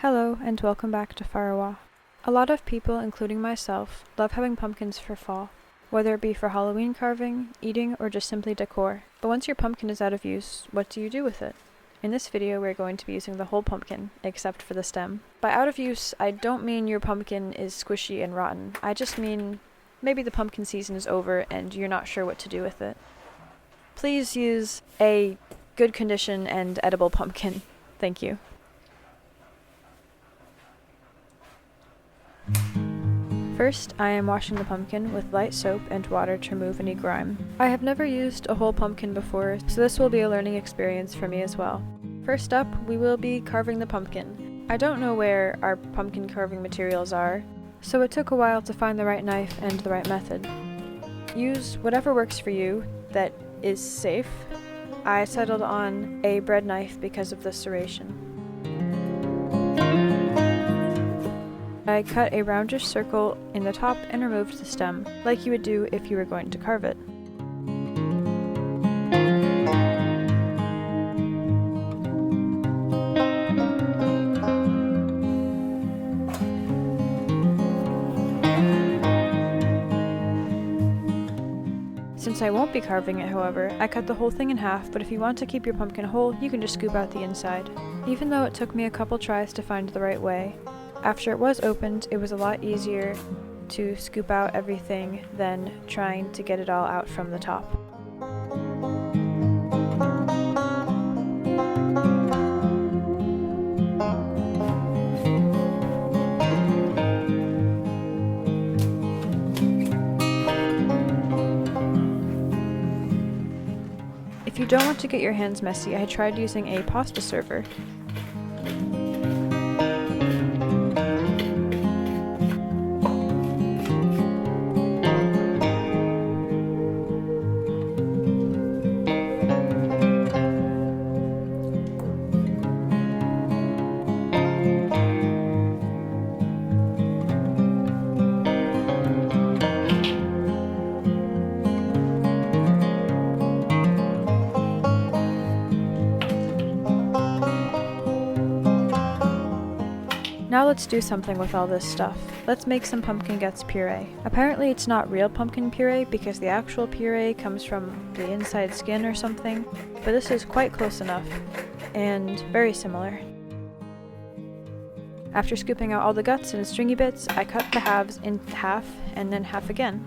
Hello, and welcome back to Firewall. A lot of people, including myself, love having pumpkins for fall, whether it be for Halloween carving, eating, or just simply decor. But once your pumpkin is out of use, what do you do with it? In this video, we're going to be using the whole pumpkin, except for the stem. By out of use, I don't mean your pumpkin is squishy and rotten. I just mean maybe the pumpkin season is over and you're not sure what to do with it. Please use a good condition and edible pumpkin. Thank you. First, I am washing the pumpkin with light soap and water to remove any grime. I have never used a whole pumpkin before, so this will be a learning experience for me as well. First up, we will be carving the pumpkin. I don't know where our pumpkin carving materials are, so it took a while to find the right knife and the right method. Use whatever works for you that is safe. I settled on a bread knife because of the serration. I cut a roundish circle in the top and removed the stem, like you would do if you were going to carve it. Since I won't be carving it, however, I cut the whole thing in half, but if you want to keep your pumpkin whole, you can just scoop out the inside. Even though it took me a couple tries to find the right way, after it was opened, it was a lot easier to scoop out everything than trying to get it all out from the top. If you don't want to get your hands messy, I tried using a pasta server. Now let's do something with all this stuff. Let's make some pumpkin guts puree. Apparently it's not real pumpkin puree because the actual puree comes from the inside skin or something, but this is quite close enough, and very similar. After scooping out all the guts and stringy bits, I cut the halves in half and then half again.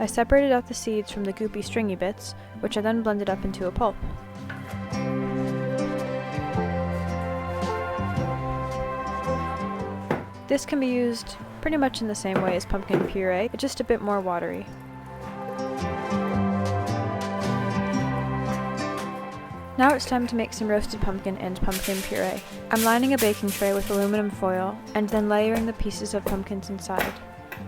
I separated out the seeds from the goopy stringy bits, which I then blended up into a pulp. This can be used pretty much in the same way as pumpkin puree, but just a bit more watery. Now it's time to make some roasted pumpkin and pumpkin puree. I'm lining a baking tray with aluminum foil, and then layering the pieces of pumpkins inside.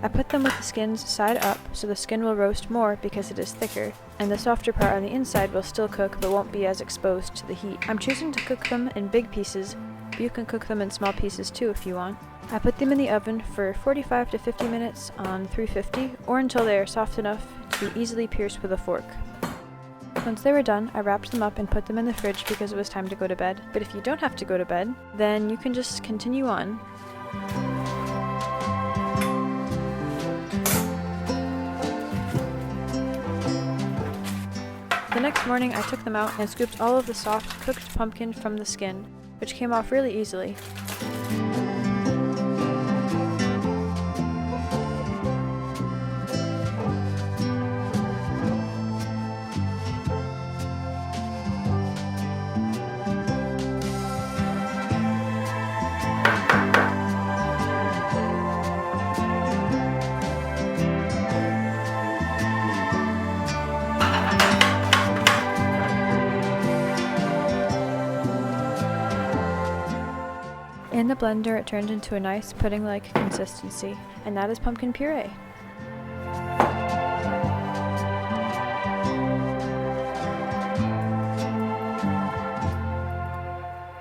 I put them with the skins side up, so the skin will roast more because it is thicker, and the softer part on the inside will still cook but won't be as exposed to the heat. I'm choosing to cook them in big pieces, but you can cook them in small pieces too if you want. I put them in the oven for 45 to 50 minutes on 350, or until they are soft enough to be easily pierced with a fork. Once they were done, I wrapped them up and put them in the fridge because it was time to go to bed. But if you don't have to go to bed, then you can just continue on. The next morning, I took them out and scooped all of the soft, cooked pumpkin from the skin, which came off really easily. In the blender, it turned into a nice pudding-like consistency, and that is pumpkin puree.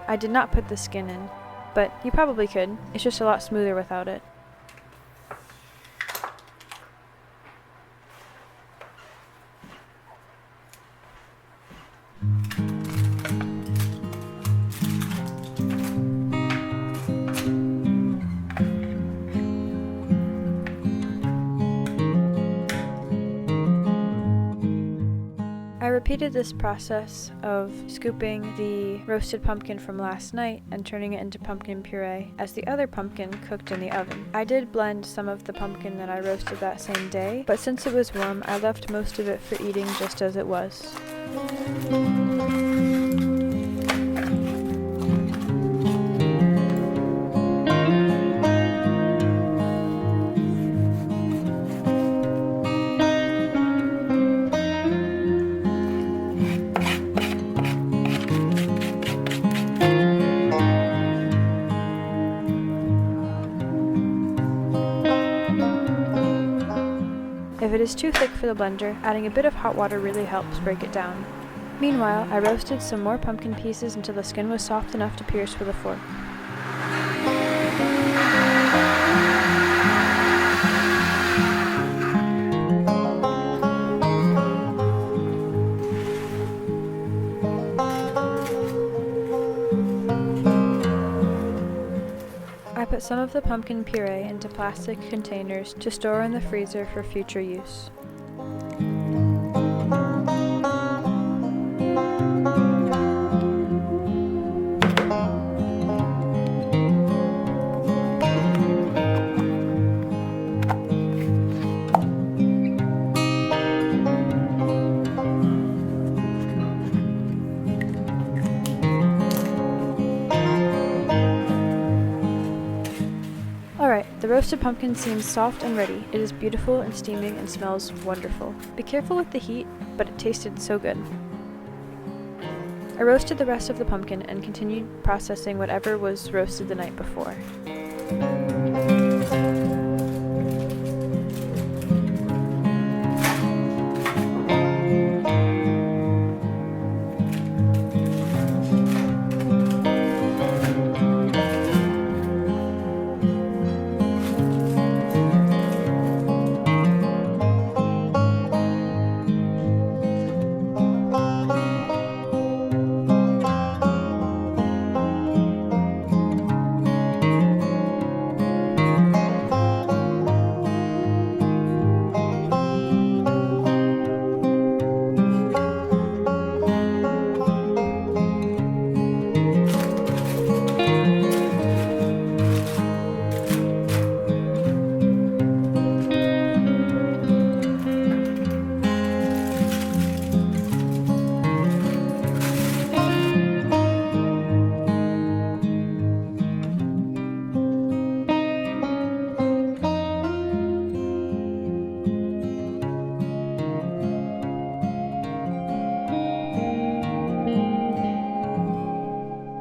I did not put the skin in, but you probably could. It's just a lot smoother without it. I repeated this process of scooping the roasted pumpkin from last night and turning it into pumpkin puree as the other pumpkin cooked in the oven. I did blend some of the pumpkin that I roasted that same day, but since it was warm, I left most of it for eating just as it was. If it is too thick for the blender, adding a bit of hot water really helps break it down. Meanwhile, I roasted some more pumpkin pieces until the skin was soft enough to pierce with a fork. I put some of the pumpkin puree into plastic containers to store in the freezer for future use. Alright, the roasted pumpkin seems soft and ready. It is beautiful and steaming and smells wonderful. Be careful with the heat, but it tasted so good. I roasted the rest of the pumpkin and continued processing whatever was roasted the night before.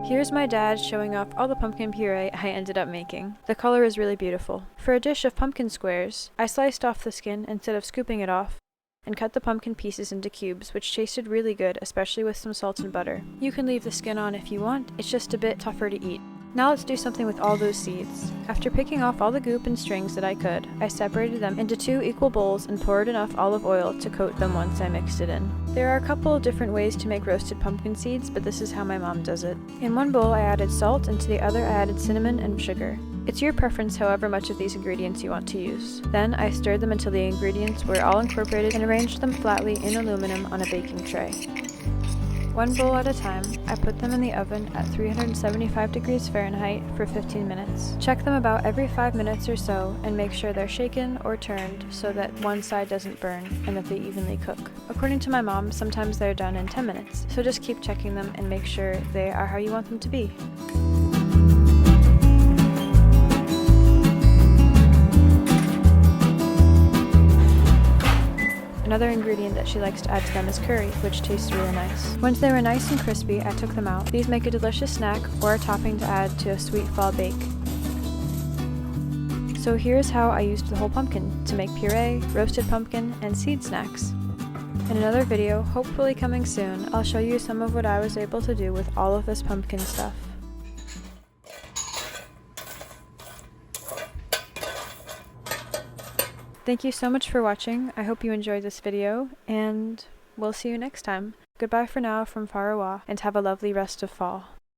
Here's my dad showing off all the pumpkin puree I ended up making. The color is really beautiful. For a dish of pumpkin squares, I sliced off the skin instead of scooping it off, and cut the pumpkin pieces into cubes, which tasted really good, especially with some salt and butter. You can leave the skin on if you want, it's just a bit tougher to eat. Now let's do something with all those seeds. After picking off all the goop and strings that I could, I separated them into 2 equal bowls and poured enough olive oil to coat them once I mixed it in. There are a couple of different ways to make roasted pumpkin seeds, but this is how my mom does it. In one bowl I added salt, and to the other I added cinnamon and sugar. It's your preference however much of these ingredients you want to use. Then I stirred them until the ingredients were all incorporated and arranged them flatly in aluminum on a baking tray. One bowl at a time, I put them in the oven at 375 degrees Fahrenheit for 15 minutes. Check them about every 5 minutes or so and make sure they're shaken or turned so that one side doesn't burn and that they evenly cook. According to my mom, sometimes they're done in 10 minutes, so just keep checking them and make sure they are how you want them to be. Another ingredient ingredient that she likes to add to them is curry, which tastes really nice. Once they were nice and crispy, I took them out. These make a delicious snack or a topping to add to a sweet fall bake. So here's how I used the whole pumpkin to make puree, roasted pumpkin, and seed snacks. In another video, hopefully coming soon, I'll show you some of what I was able to do with all of this pumpkin stuff. Thank you so much for watching. I hope you enjoyed this video, and we'll see you next time. Goodbye for now from Farawa, and have a lovely rest of fall.